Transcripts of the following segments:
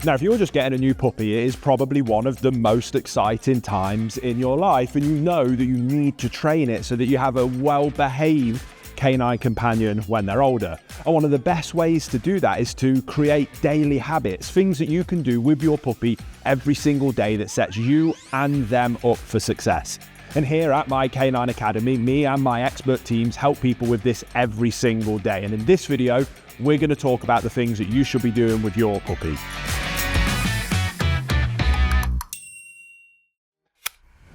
Now, if you're just getting a new puppy, it is probably one of the most exciting times in your life, and you know that you need to train it so that you have a well-behaved canine companion when they're older. And one of the best ways to do that is to create daily habits, things that you can do with your puppy every single day that sets you and them up for success. And here at my Canine Academy, me and my expert teams help people with this every single day. And in this video, we're going to talk about the things that you should be doing with your puppy.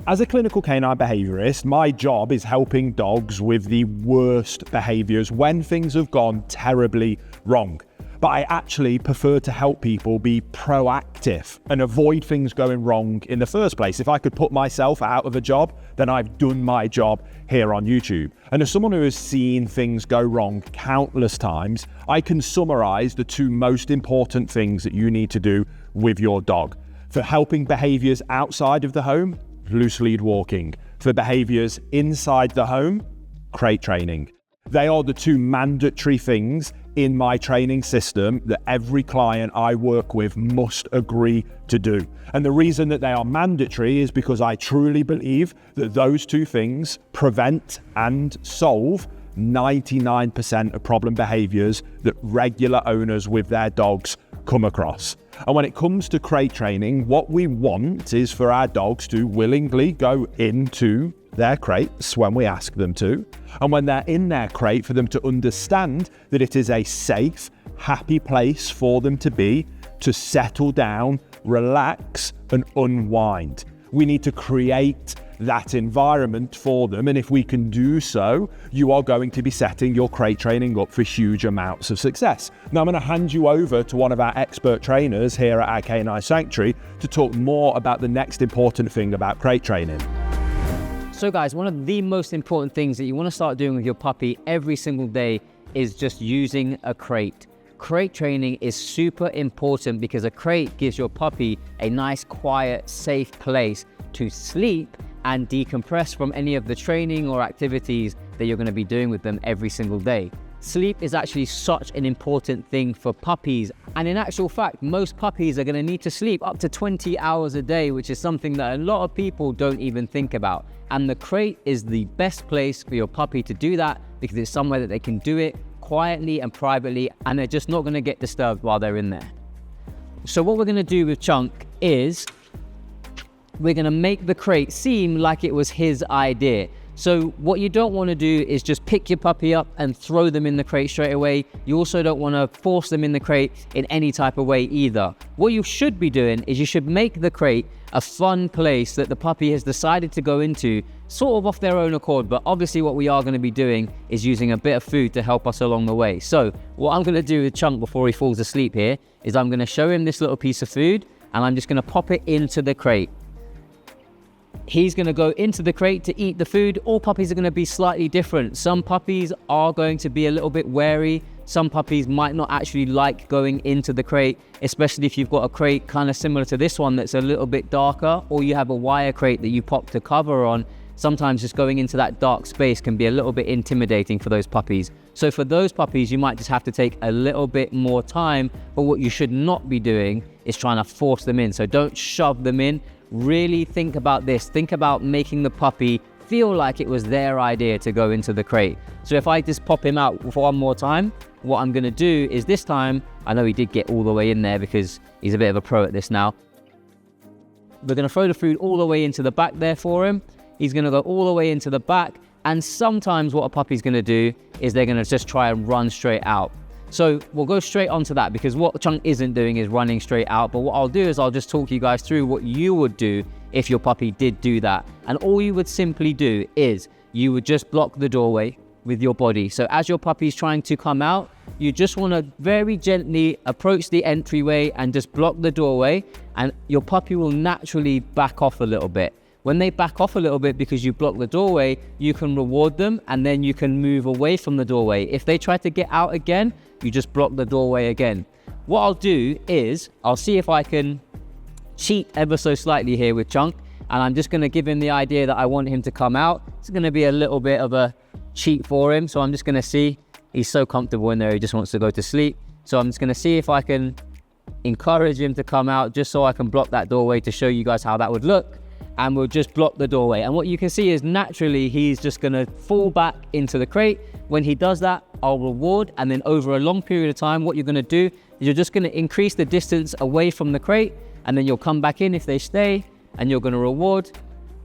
As a clinical canine behaviourist, my job is helping dogs with the worst behaviours when things have gone terribly wrong. But I actually prefer to help people be proactive and avoid things going wrong in the first place. If I could put myself out of a job, then I've done my job here on YouTube. And as someone who has seen things go wrong countless times, I can summarise the two most important things that you need to do with your dog. For helping behaviours outside of the home, loose lead walking. For behaviours inside the home, crate training. They are the two mandatory things in my training system that every client I work with must agree to do. And the reason that they are mandatory is because I truly believe that those two things prevent and solve 99% of problem behaviours that regular owners with their dogs come across. And when it comes to crate training, what we want is for our dogs to willingly go into their crates when we ask them to. And when they're in their crate, for them to understand that it is a safe, happy place for them to be, to settle down, relax, and unwind. We need to create that environment for them, and if we can do so, you are going to be setting your crate training up for huge amounts of success. Now I'm going to hand you over to one of our expert trainers here at our Canine Sanctuary to talk more about the next important thing about crate training. So guys, one of the most important things that you want to start doing with your puppy every single day is just using a crate. Crate training is super important because a crate gives your puppy a nice, quiet, safe place to sleep and decompress from any of the training or activities that you're going to be doing with them every single day. Sleep is actually such an important thing for puppies, and in actual fact, most puppies are going to need to sleep up to 20 hours a day, which is something that a lot of people don't even think about. And the crate is the best place for your puppy to do that because it's somewhere that they can do it quietly and privately, and they're just not going to get disturbed while they're in there. So what we're going to do with Chunk is we're going to make the crate seem like it was his idea. So what you don't want to do is just pick your puppy up and throw them in the crate straight away. You also don't want to force them in the crate in any type of way either. What you should be doing is you should make the crate a fun place that the puppy has decided to go into sort of off their own accord. But obviously what we are going to be doing is using a bit of food to help us along the way. So what I'm going to do with Chunk before he falls asleep here is I'm going to show him this little piece of food and I'm just going to pop it into the crate. He's going to go into the crate to eat the food. All puppies are going to be slightly different. Some puppies are going to be a little bit wary. Some puppies might not actually like going into the crate, especially if you've got a crate kind of similar to this one that's a little bit darker, or you have a wire crate that you pop the cover on. Sometimes just going into that dark space can be a little bit intimidating for those puppies. So for those puppies, you might just have to take a little bit more time, but what you should not be doing is trying to force them in. So don't shove them in. Really think about this. Think about making the puppy feel like it was their idea to go into the crate. So if I just pop him out for one more time, what I'm going to do is this time, I know he did get all the way in there because he's a bit of a pro at this now. We're going to throw the food all the way into the back there for him. He's going to go all the way into the back. And sometimes what a puppy's going to do is they're going to just try and run straight out. So we'll go straight onto that because what Chunk isn't doing is running straight out. But what I'll do is I'll just talk you guys through what you would do if your puppy did do that. And all you would simply do is you would just block the doorway with your body. So as your puppy's trying to come out, you just want to very gently approach the entryway and just block the doorway, and your puppy will naturally back off a little bit. When they back off a little bit because you block the doorway, you can reward them and then you can move away from the doorway. If they try to get out again, you just block the doorway again. What I'll do is I'll see if I can cheat ever so slightly here with Chunk, and I'm just going to give him the idea that I want him to come out. It's going to be a little bit of a cheat for him, so I'm just going to see. He's so comfortable in there, he just wants to go to sleep. So I'm just going to see if I can encourage him to come out just so I can block that doorway to show you guys how that would look. And we'll just block the doorway. And what you can see is naturally he's just gonna fall back into the crate. When he does that, I'll reward. And then over a long period of time, what you're gonna do is you're just gonna increase the distance away from the crate, and then you'll come back in if they stay, and you're gonna reward.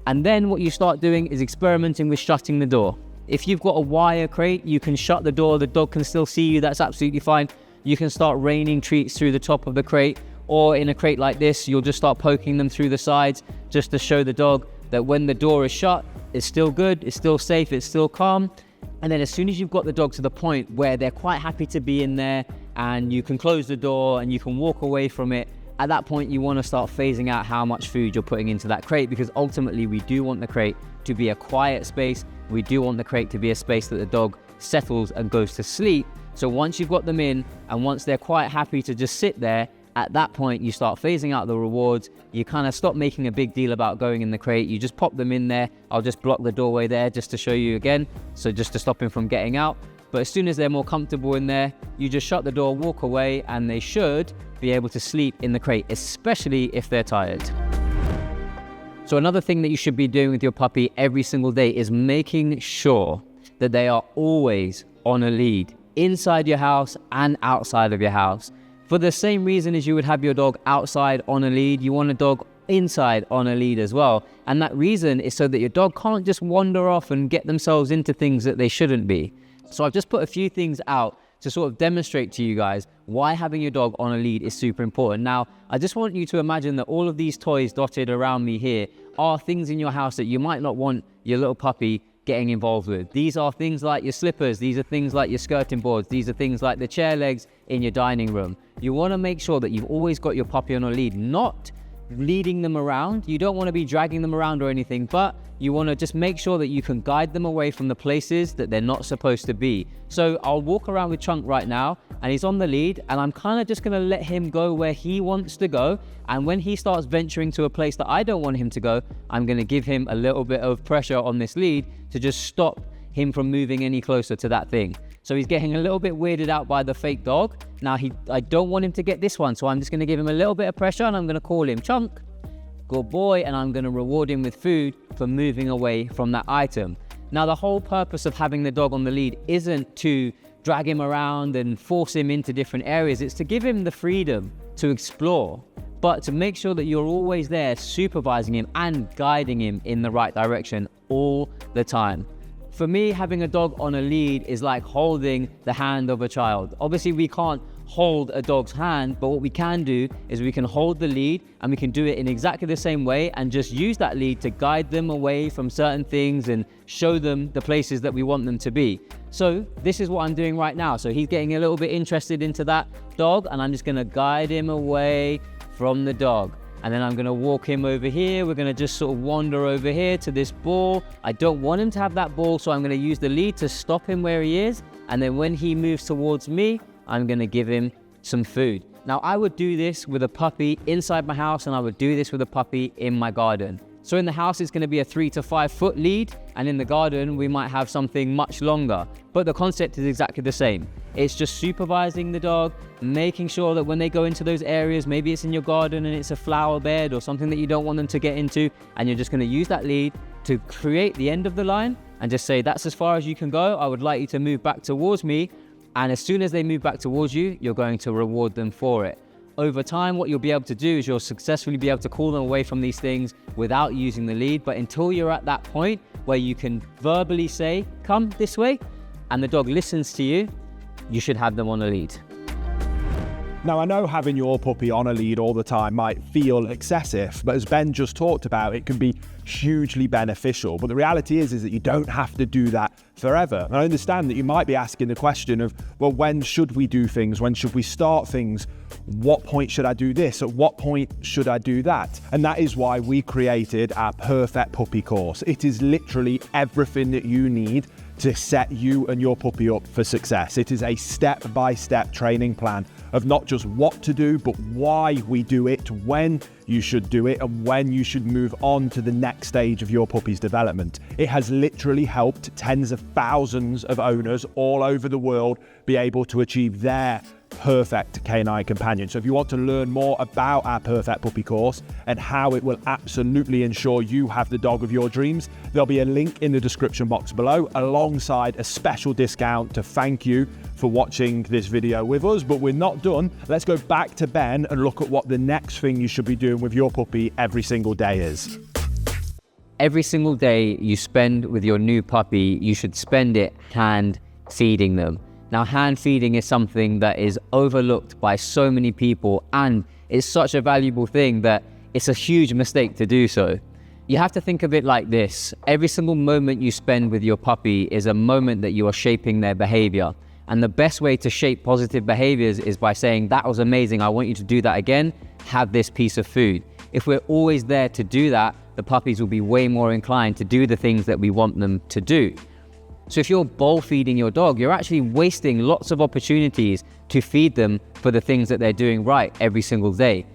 And then what you start doing is experimenting with shutting the door. If you've got a wire crate, you can shut the door, the dog can still see you, that's absolutely fine. You can start raining treats through the top of the crate, or in a crate like this, you'll just start poking them through the sides just to show the dog that when the door is shut, it's still good, it's still safe, it's still calm. And then as soon as you've got the dog to the point where they're quite happy to be in there and you can close the door and you can walk away from it, at that point you want to start phasing out how much food you're putting into that crate, because ultimately we do want the crate to be a quiet space. We do want the crate to be a space that the dog settles and goes to sleep. So once you've got them in and once they're quite happy to just sit there, at that point you start phasing out the rewards. You kind of stop making a big deal about going in the crate. You just pop them in there. I'll just block the doorway there just to show you again, so just to stop him from getting out. But as soon as they're more comfortable in there, you just shut the door, walk away, and they should be able to sleep in the crate, especially if they're tired. So another thing that you should be doing with your puppy every single day is making sure that they are always on a lead, inside your house and outside of your house. For the same reason as you would have your dog outside on a lead, you want a dog inside on a lead as well. And that reason is so that your dog can't just wander off and get themselves into things that they shouldn't be. So I've just put a few things out to sort of demonstrate to you guys why having your dog on a lead is super important. Now, I just want you to imagine that all of these toys dotted around me here are things in your house that you might not want your little puppy getting involved with. These are things like your slippers, these are things like your skirting boards, these are things like the chair legs in your dining room. You want to make sure that you've always got your puppy on a lead, not leading them around. You don't want to be dragging them around or anything, but you want to just make sure that you can guide them away from the places that they're not supposed to be. So I'll walk around with Chunk right now and he's on the lead, and I'm kind of just going to let him go where he wants to go. And when he starts venturing to a place that I don't want him to go, I'm going to give him a little bit of pressure on this lead to just stop him from moving any closer to that thing. So he's getting a little bit weirded out by the fake dog. Now I don't want him to get this one, so I'm just going to give him a little bit of pressure and I'm going to call him Chunk, good boy, and I'm going to reward him with food for moving away from that item. Now the whole purpose of having the dog on the lead isn't to drag him around and force him into different areas. It's to give him the freedom to explore, but to make sure that you're always there supervising him and guiding him in the right direction all the time. For me, having a dog on a lead is like holding the hand of a child. Obviously, we can't hold a dog's hand, but what we can do is we can hold the lead and we can do it in exactly the same way and just use that lead to guide them away from certain things and show them the places that we want them to be. So this is what I'm doing right now. So he's getting a little bit interested into that dog and I'm just going to guide him away from the dog. And then I'm going to walk him over here. We're going to just sort of wander over here to this ball. I don't want him to have that ball, so I'm going to use the lead to stop him where he is. And then when he moves towards me, I'm going to give him some food. Now, I would do this with a puppy inside my house, and I would do this with a puppy in my garden. So in the house, it's going to be a 3 to 5 foot lead, and in the garden, we might have something much longer. But the concept is exactly the same. It's just supervising the dog, making sure that when they go into those areas, maybe it's in your garden and it's a flower bed or something that you don't want them to get into, and you're just going to use that lead to create the end of the line and just say, that's as far as you can go. I would like you to move back towards me. And as soon as they move back towards you, you're going to reward them for it. Over time, what you'll be able to do is you'll successfully be able to call them away from these things without using the lead. But until you're at that point where you can verbally say, come this way, and the dog listens to you, you should have them on a lead. Now, I know having your puppy on a lead all the time might feel excessive, but as Ben just talked about, it can be hugely beneficial. But the reality is that you don't have to do that forever. And I understand that you might be asking the question of, well, when should we do things? When should we start things? What point should I do this? At what point should I do that? And that is why we created our Perfect Puppy course. It is literally everything that you need to set you and your puppy up for success. It is a step-by-step training plan of not just what to do, but why we do it, when you should do it, and when you should move on to the next stage of your puppy's development. It has literally helped tens of thousands of owners all over the world be able to achieve their perfect canine companion. So if you want to learn more about our Perfect Puppy course and how it will absolutely ensure you have the dog of your dreams, there'll be a link in the description box below, alongside a special discount to thank you for watching this video with us. But we're not done. Let's go back to Ben and look at what the next thing you should be doing with your puppy every single day is. Every single day you spend with your new puppy, you should spend it hand feeding them. Now, hand feeding is something that is overlooked by so many people, and it's such a valuable thing that it's a huge mistake to do so. You have to think of it like this. Every single moment you spend with your puppy is a moment that you are shaping their behavior. And the best way to shape positive behaviors is by saying, that was amazing, I want you to do that again, have this piece of food. If we're always there to do that, the puppies will be way more inclined to do the things that we want them to do. So if you're bowl feeding your dog, you're actually wasting lots of opportunities to feed them for the things that they're doing right every single day.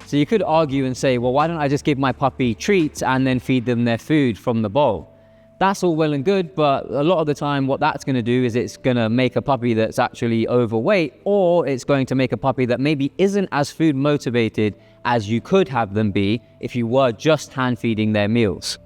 So you could argue and say, well, why don't I just give my puppy treats and then feed them their food from the bowl? That's all well and good, but a lot of the time what that's going to do is it's going to make a puppy that's actually overweight, or it's going to make a puppy that maybe isn't as food motivated as you could have them be if you were just hand feeding their meals.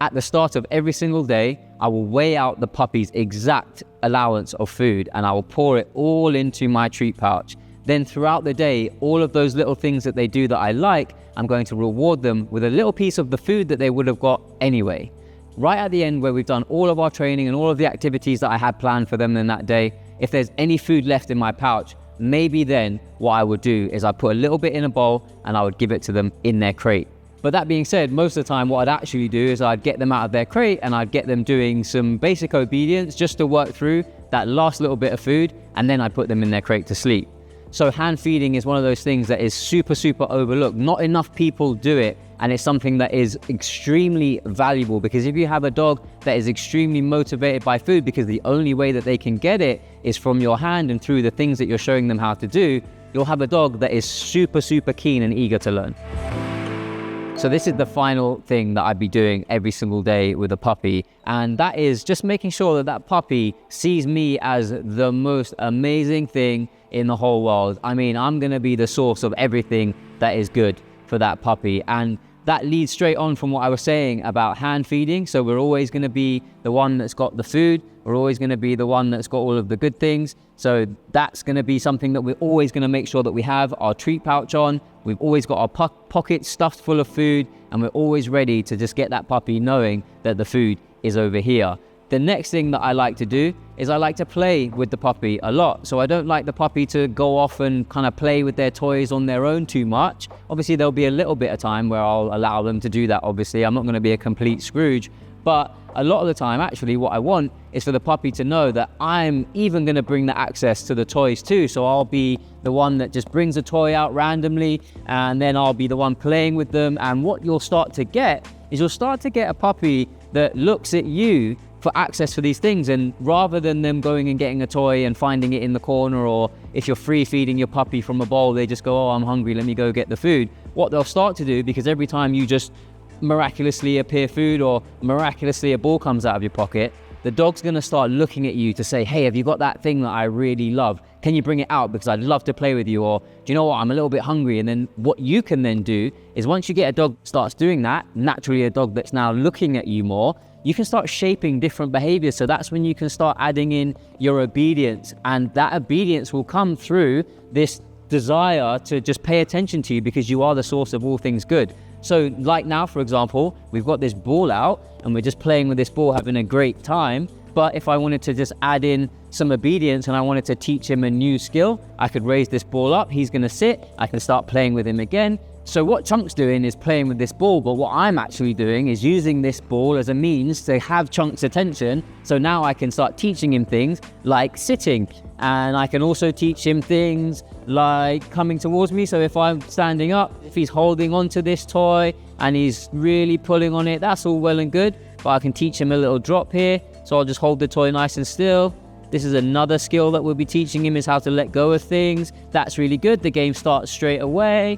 At the start of every single day, I will weigh out the puppy's exact allowance of food and I will pour it all into my treat pouch. Then throughout the day, all of those little things that they do that I like, I'm going to reward them with a little piece of the food that they would have got anyway. Right at the end, where we've done all of our training and all of the activities that I had planned for them in that day, if there's any food left in my pouch, maybe then what I would do is I'd put a little bit in a bowl and I would give it to them in their crate. But that being said, most of the time what I'd actually do is I'd get them out of their crate and I'd get them doing some basic obedience just to work through that last little bit of food, and then I'd put them in their crate to sleep. So hand feeding is one of those things that is super overlooked. Not enough people do it, and it's something that is extremely valuable, because if you have a dog that is extremely motivated by food because the only way that they can get it is from your hand and through the things that you're showing them how to do, you'll have a dog that is super keen and eager to learn. So this is the final thing that I'd be doing every single day with a puppy, and that is just making sure that that puppy sees me as the most amazing thing in the whole world. I mean, I'm going to be the source of everything that is good for that puppy, and that leads straight on from what I was saying about hand feeding. So we're always going to be the one that's got the food, we're always going to be the one that's got all of the good things. So that's going to be something that we're always going to make sure that we have our treat pouch on. We've always got our pockets stuffed full of food, and we're always ready to just get that puppy knowing that the food is over here. The next thing that I like to do is I like to play with the puppy a lot. So I don't like the puppy to go off and kind of play with their toys on their own too much. Obviously, there'll be a little bit of time where I'll allow them to do that. Obviously, I'm not going to be a complete Scrooge, but a lot of the time, actually, what I want is for the puppy to know that I'm even going to bring the access to the toys too. So I'll be the one that just brings a toy out randomly, and then I'll be the one playing with them. And what you'll start to get is you'll start to get a puppy that looks at you for access for these things, and rather than them going and getting a toy and finding it in the corner, or if you're free feeding your puppy from a bowl, they just go, oh, I'm hungry, let me go get the food. What they'll start to do, because every time you just miraculously appear food or miraculously a ball comes out of your pocket, the dog's going to start looking at you to say, hey, have you got that thing that I really love? Can you bring it out, because I'd love to play with you? Or do you know what, I'm a little bit hungry. And then what you can then do is, once you get a dog that starts doing that, naturally a dog that's now looking at you more, you can start shaping different behaviors. So that's when you can start adding in your obedience, and that obedience will come through this desire to just pay attention to you, because you are the source of all things good. So like now, for example, we've got this ball out and we're just playing with this ball, having a great time. But if I wanted to just add in some obedience and I wanted to teach him a new skill, I could raise this ball up, he's gonna sit, I can start playing with him again. So what Chunk's doing is playing with this ball, but what I'm actually doing is using this ball as a means to have Chunk's attention. So now I can start teaching him things like sitting, and I can also teach him things like coming towards me. So if I'm standing up, if he's holding onto this toy and he's really pulling on it, that's all well and good, but I can teach him a little drop here. So I'll just hold the toy nice and still. This is another skill that we'll be teaching him, is how to let go of things. That's really good. The game starts straight away.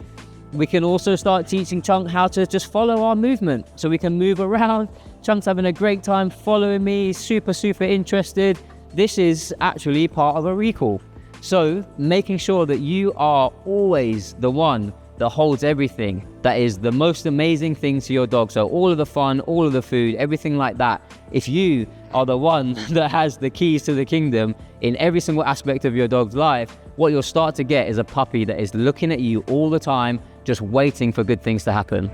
We can also start teaching Chunk how to just follow our movement. So we can move around. Chunk's having a great time following me. He's super interested. This is actually part of a recall. So making sure that you are always the one that holds everything, that is the most amazing thing to your dog. So all of the fun, all of the food, everything like that. If you are the one that has the keys to the kingdom in every single aspect of your dog's life, what you'll start to get is a puppy that is looking at you all the time, just waiting for good things to happen.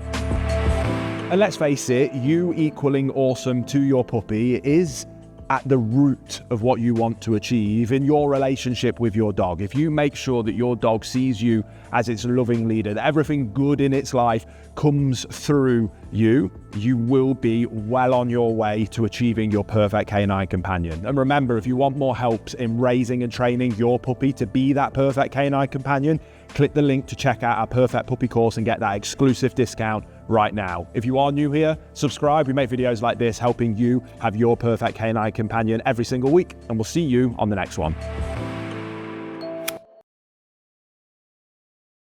And let's face it, you equaling awesome to your puppy is at the root of what you want to achieve in your relationship with your dog. If you make sure that your dog sees you as its loving leader, that everything good in its life comes through you, you will be well on your way to achieving your perfect canine companion. And remember, if you want more help in raising and training your puppy to be that perfect canine companion, click the link to check out our Perfect Puppy course and get that exclusive discount right now. If you are new here, subscribe. We make videos like this helping you have your perfect canine companion every single week, and we'll see you on the next one.